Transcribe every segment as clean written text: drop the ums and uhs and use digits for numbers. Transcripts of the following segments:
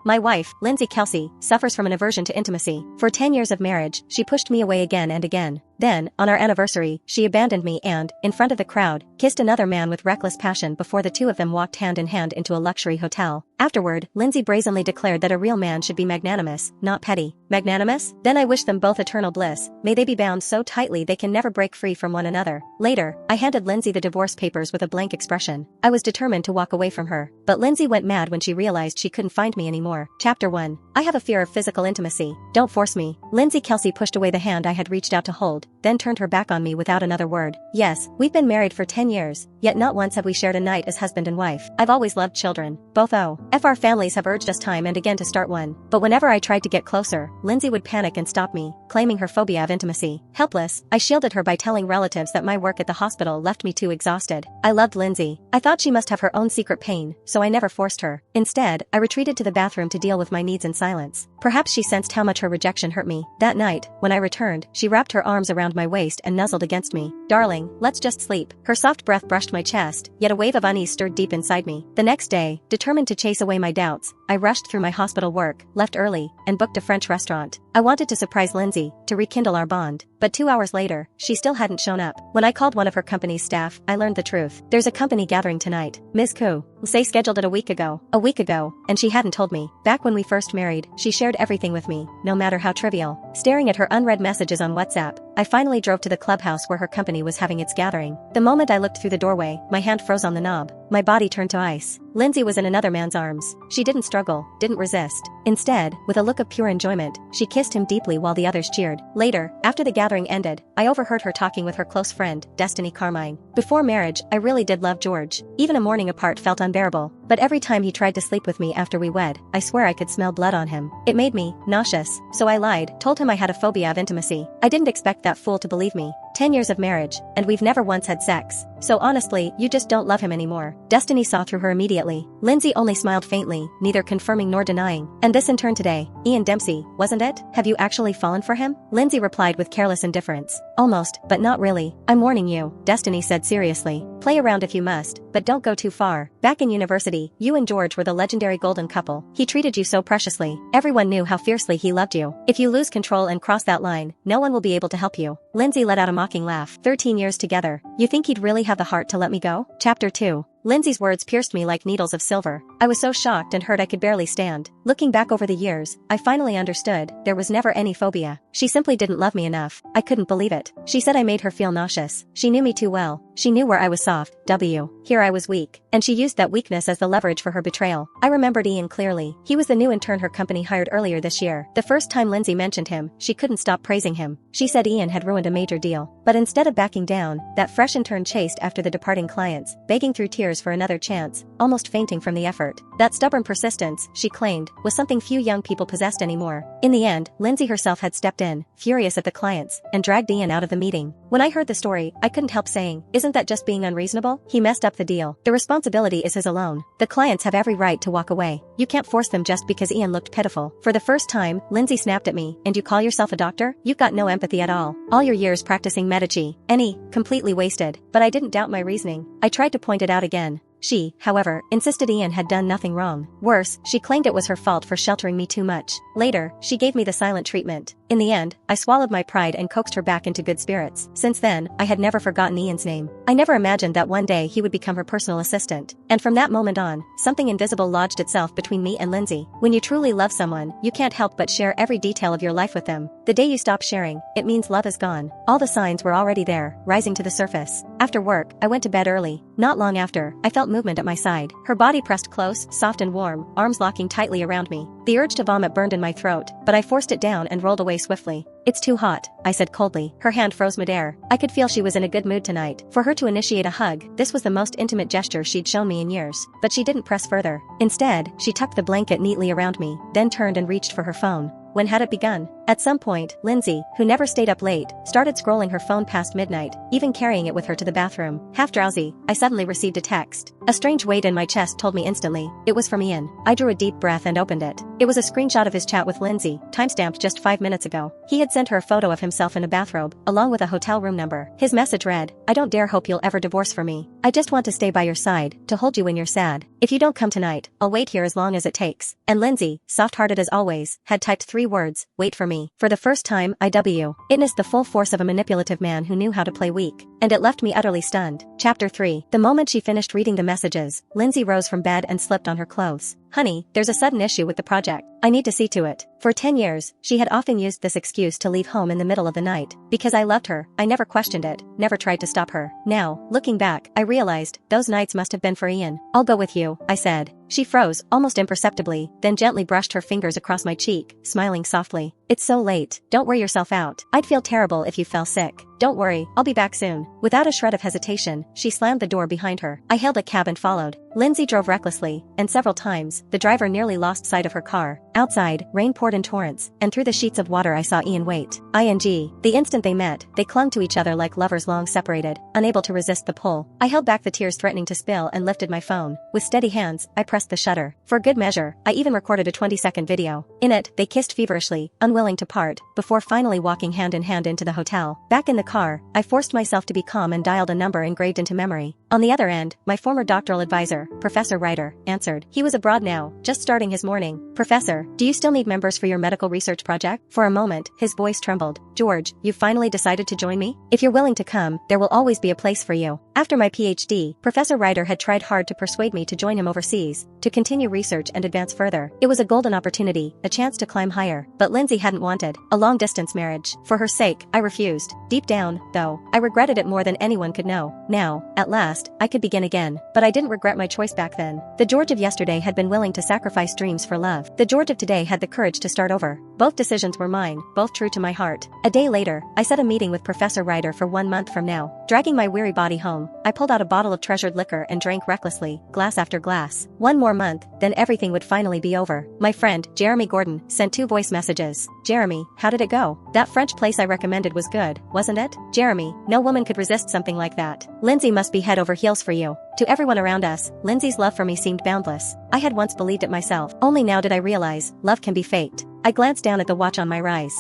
My wife, Lindsay Kelsey, suffers from an aversion to intimacy. For 10 years of marriage, she pushed me away again and again. Then, on our anniversary, she abandoned me and, in front of the crowd, kissed another man with reckless passion before the two of them walked hand in hand into a luxury hotel. Afterward, Lindsay brazenly declared that a real man should be magnanimous, not petty. Magnanimous? Then I wish them both eternal bliss. May they be bound so tightly they can never break free from one another. Later, I handed Lindsay the divorce papers with a blank expression. I was determined to walk away from her. But Lindsay went mad when she realized she couldn't find me anymore. Chapter 1. I have a fear of physical intimacy. Don't force me. Lindsay Kelsey pushed away the hand I had reached out to hold, then turned her back on me without another word. Yes, we've been married for 10 years, yet not once have we shared a night as husband and wife. I've always loved children. Both our families have urged us time and again to start one. But whenever I tried to get closer, Lindsay would panic and stop me, claiming her phobia of intimacy. Helpless, I shielded her by telling relatives that my work at the hospital left me too exhausted. I loved Lindsay. I thought she must have her own secret pain, so I never forced her. Instead, I retreated to the bathroom to deal with my needs in silence. Perhaps she sensed how much her rejection hurt me. That night, when I returned, she wrapped her arms around my waist and nuzzled against me. Darling, let's just sleep. Her soft breath brushed my chest, yet a wave of unease stirred deep inside me. The next day, determined to chase away my doubts, I rushed through my hospital work, left early, and booked a French restaurant. I wanted to surprise Lindsay, to rekindle our bond. But 2 hours later, she still hadn't shown up. When I called one of her company's staff, I learned the truth. There's a company gathering tonight. Ms. Koo say scheduled it a week ago, and she hadn't told me. Back when we first married, she shared everything with me, no matter how trivial. Staring at her unread messages on WhatsApp, I finally drove to the clubhouse where her company was having its gathering. The moment I looked through the doorway, my hand froze on the knob. My body turned to ice. Lindsay was in another man's arms. She didn't struggle, didn't resist. Instead, with a look of pure enjoyment, she kissed him deeply while the others cheered. Later, after the gathering ended, I overheard her talking with her close friend, Destiny Carmine. Before marriage, I really did love George. Even a morning apart felt unbearable. But every time he tried to sleep with me after we wed, I swear I could smell blood on him. It made me nauseous, so I lied, told him I had a phobia of intimacy. I didn't expect that fool to believe me. 10 years of marriage, and we've never once had sex. So honestly, you just don't love him anymore. Destiny saw through her immediately. Lindsay only smiled faintly, neither confirming nor denying. And this in turn today, Ian Dempsey, wasn't it? Have you actually fallen for him? Lindsay replied with careless indifference. Almost, but not really. I'm warning you, Destiny said seriously. Play around if you must, but don't go too far. Back in university, you and George were the legendary golden couple. He treated you so preciously. Everyone knew how fiercely he loved you. If you lose control and cross that line, no one will be able to help you. Lindsay let out a mocking laugh. 13 years together. You think he'd really have the heart to let me go? Chapter 2. Lindsay's words pierced me like needles of silver. I was so shocked and hurt I could barely stand. Looking back over the years, I finally understood, there was never any phobia. She simply didn't love me enough. I couldn't believe it. She said I made her feel nauseous. She knew me too well. She knew where I was soft, here I was weak. And she used that weakness as the leverage for her betrayal. I remembered Ian clearly. He was the new intern her company hired earlier this year. The first time Lindsay mentioned him, she couldn't stop praising him. She said Ian had ruined a major deal. But instead of backing down, that fresh intern chased after the departing clients, begging through tears for another chance, almost fainting from the effort. That stubborn persistence, she claimed, was something few young people possessed anymore. In the end, Lindsay herself had stepped in, furious at the clients, and dragged Ian out of the meeting. When I heard the story, I couldn't help saying, isn't that just being unreasonable? He messed up the deal. The responsibility is his alone. The clients have every right to walk away. You can't force them just because Ian looked pitiful. For the first time, Lindsay snapped at me. And you call yourself a doctor? You've got no empathy at all. All your years practicing Medici. Completely wasted. But I didn't doubt my reasoning. I tried to point it out again. She, however, insisted Ian had done nothing wrong. Worse, she claimed it was her fault for sheltering me too much. Later, she gave me the silent treatment. In the end, I swallowed my pride and coaxed her back into good spirits. Since then, I had never forgotten Ian's name. I never imagined that one day he would become her personal assistant. And from that moment on, something invisible lodged itself between me and Lindsay. When you truly love someone, you can't help but share every detail of your life with them. The day you stop sharing, it means love is gone. All the signs were already there, rising to the surface. After work, I went to bed early. Not long after, I felt movement at my side. Her body pressed close, soft and warm, arms locking tightly around me. The urge to vomit burned in my throat, but I forced it down and rolled away swiftly. It's too hot, I said coldly. Her hand froze midair. I could feel she was in a good mood tonight. For her to initiate a hug, this was the most intimate gesture she'd shown me in years. But she didn't press further. Instead, she tucked the blanket neatly around me, then turned and reached for her phone. When had it begun? At some point, Lindsay, who never stayed up late, started scrolling her phone past midnight, even carrying it with her to the bathroom. Half drowsy, I suddenly received a text. A strange weight in my chest told me instantly, it was from Ian. I drew a deep breath and opened it. It was a screenshot of his chat with Lindsay, timestamped just 5 minutes ago. He had sent her a photo of himself in a bathrobe, along with a hotel room number. His message read, I don't dare hope you'll ever divorce for me. I just want to stay by your side, to hold you when you're sad. If you don't come tonight, I'll wait here as long as it takes. And Lindsay, soft-hearted as always, had typed 3 words, wait for me. For the first time, I witnessed the full force of a manipulative man who knew how to play weak. And it left me utterly stunned. Chapter 3. The moment she finished reading the messages, Lindsay rose from bed and slipped on her clothes. Honey, there's a sudden issue with the project. I need to see to it. For 10 years, she had often used this excuse to leave home in the middle of the night. Because I loved her, I never questioned it, never tried to stop her. Now, looking back, I realized, those nights must have been for Ian. I'll go with you, I said. She froze, almost imperceptibly, then gently brushed her fingers across my cheek, smiling softly. It's so late, don't wear yourself out. I'd feel terrible if you fell sick. Don't worry, I'll be back soon. Without a shred of hesitation, she slammed the door behind her. I hailed a cab and followed. Lindsay drove recklessly, and several times, the driver nearly lost sight of her car. Outside, rain poured in torrents, and through the sheets of water I saw Ian wait. The instant they met, they clung to each other like lovers long separated, unable to resist the pull. I held back the tears threatening to spill and lifted my phone. With steady hands, I pressed the shutter. For good measure, I even recorded a 20-second video. In it, they kissed feverishly, unwilling to part, before finally walking hand in hand into the hotel. Back in the car, I forced myself to be calm and dialed a number engraved into memory. On the other end, my former doctoral advisor, Professor Ryder, answered. He was abroad now, just starting his morning. Professor, do you still need members for your medical research project? For a moment, his voice trembled. George, you finally decided to join me? If you're willing to come, there will always be a place for you. After my PhD, Professor Ryder had tried hard to persuade me to join him overseas, to continue research and advance further. It was a golden opportunity, a chance to climb higher. But Lindsay hadn't wanted a long-distance marriage. For her sake, I refused. Deep down, though, I regretted it more than anyone could know. Now, at last, I could begin again. But I didn't regret my choice back then. The George of yesterday had been willing to sacrifice dreams for love. The George of today had the courage to start over. Both decisions were mine, both true to my heart. A day later, I set a meeting with Professor Ryder for 1 month from now. Dragging my weary body home, I pulled out a bottle of treasured liquor and drank recklessly, glass after glass. 1 more month, then everything would finally be over. My friend, Jeremy Gordon, sent 2 voice messages. Jeremy, how did it go? That French place I recommended was good, wasn't it? Jeremy, no woman could resist something like that. Lindsay must be head over heels for you. To everyone around us, Lindsay's love for me seemed boundless. I had once believed it myself. Only now did I realize, love can be faked. I glanced down at the watch on my rise,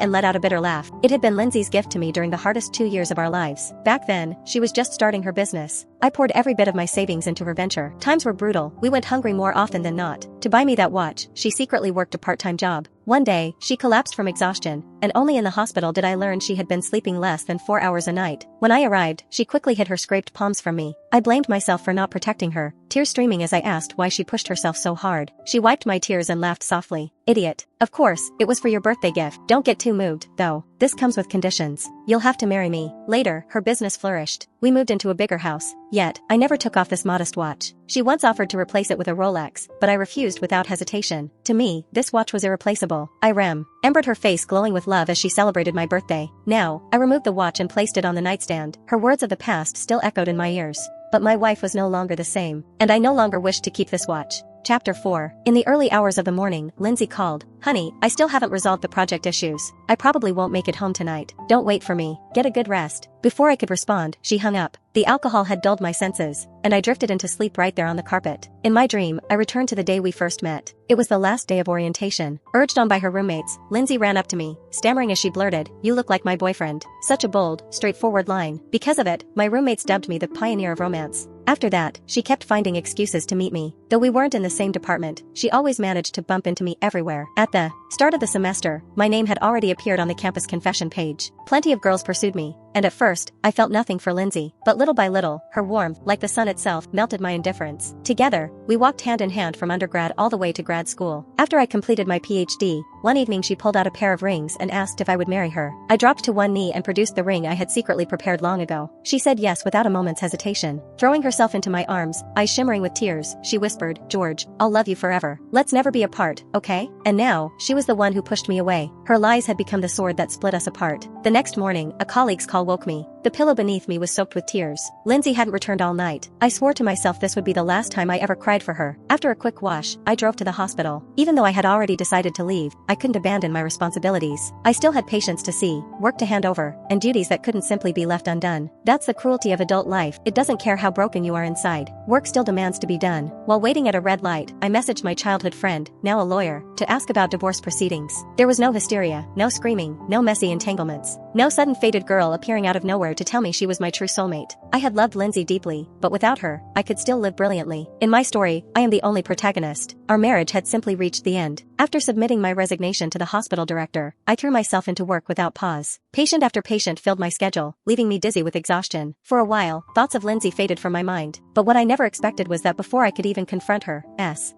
and let out a bitter laugh. It had been Lindsay's gift to me during the hardest 2 years of our lives. Back then, she was just starting her business. I poured every bit of my savings into her venture. Times were brutal, we went hungry more often than not. To buy me that watch, she secretly worked a part-time job. One day, she collapsed from exhaustion, and only in the hospital did I learn she had been sleeping less than 4 hours a night. When I arrived, she quickly hid her scraped palms from me. I blamed myself for not protecting her, tears streaming as I asked why she pushed herself so hard. She wiped my tears and laughed softly. Idiot. Of course, it was for your birthday gift. Don't get too moved, though. This comes with conditions. You'll have to marry me. Later, her business flourished. We moved into a bigger house. Yet, I never took off this modest watch. She once offered to replace it with a Rolex, but I refused without hesitation. To me, this watch was irreplaceable. I remembered her face glowing with love as she celebrated my birthday. Now, I removed the watch and placed it on the nightstand. Her words of the past still echoed in my ears. But my wife was no longer the same, and I no longer wished to keep this watch. Chapter 4. In the early hours of the morning, Lindsay called. Honey, I still haven't resolved the project issues. I probably won't make it home tonight. Don't wait for me. Get a good rest. Before I could respond, she hung up. The alcohol had dulled my senses, and I drifted into sleep right there on the carpet. In my dream, I returned to the day we first met. It was the last day of orientation. Urged on by her roommates, Lindsay ran up to me, stammering as she blurted, "You look like my boyfriend." Such a bold, straightforward line. Because of it, my roommates dubbed me the pioneer of romance. After that, she kept finding excuses to meet me. Though we weren't in the same department, she always managed to bump into me everywhere. At the start of the semester, my name had already appeared on the campus confession page. Plenty of girls pursued me, and at first, I felt nothing for Lindsay. But little by little, her warmth, like the sun itself, melted my indifference. Together, we walked hand in hand from undergrad all the way to grad school. After I completed my PhD, one evening she pulled out a pair of rings and asked if I would marry her. I dropped to one knee and produced the ring I had secretly prepared long ago. She said yes without a moment's hesitation. Throwing herself into my arms, eyes shimmering with tears, she whispered, "George, I'll love you forever. Let's never be apart, okay?" And now, she was the one who pushed me away. Her lies had become the sword that split us apart. The next morning, a colleague's call woke me. The pillow beneath me was soaked with tears. Lindsay hadn't returned all night. I swore to myself this would be the last time I ever cried for her. After a quick wash, I drove to the hospital. Even though I had already decided to leave, I couldn't abandon my responsibilities. I still had patients to see, work to hand over, and duties that couldn't simply be left undone. That's the cruelty of adult life. It doesn't care how broken you are inside. Work still demands to be done. While waiting at a red light, I messaged my childhood friend, now a lawyer, to ask about divorce proceedings. There was no hysteria, no screaming, no messy entanglements. No sudden faded girl appearing out of nowhere to tell me she was my true soulmate. I had loved Lindsay deeply, but without her, I could still live brilliantly. In my story, I am the only protagonist. Our marriage had simply reached the end. After submitting my resignation to the hospital director, I threw myself into work without pause. Patient after patient filled my schedule, leaving me dizzy with exhaustion. For a while, thoughts of Lindsay faded from my mind. But what I never expected was that before I could even confront her,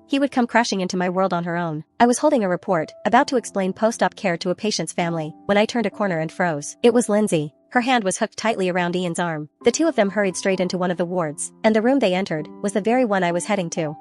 he would come crashing into my world on her own. I was holding a report, about to explain post-op care to a patient's family, when I turned a corner and froze. It was Lindsay. Her hand was hooked tightly around Ian's arm. The two of them hurried straight into one of the wards, and the room they entered was the very one I was heading to.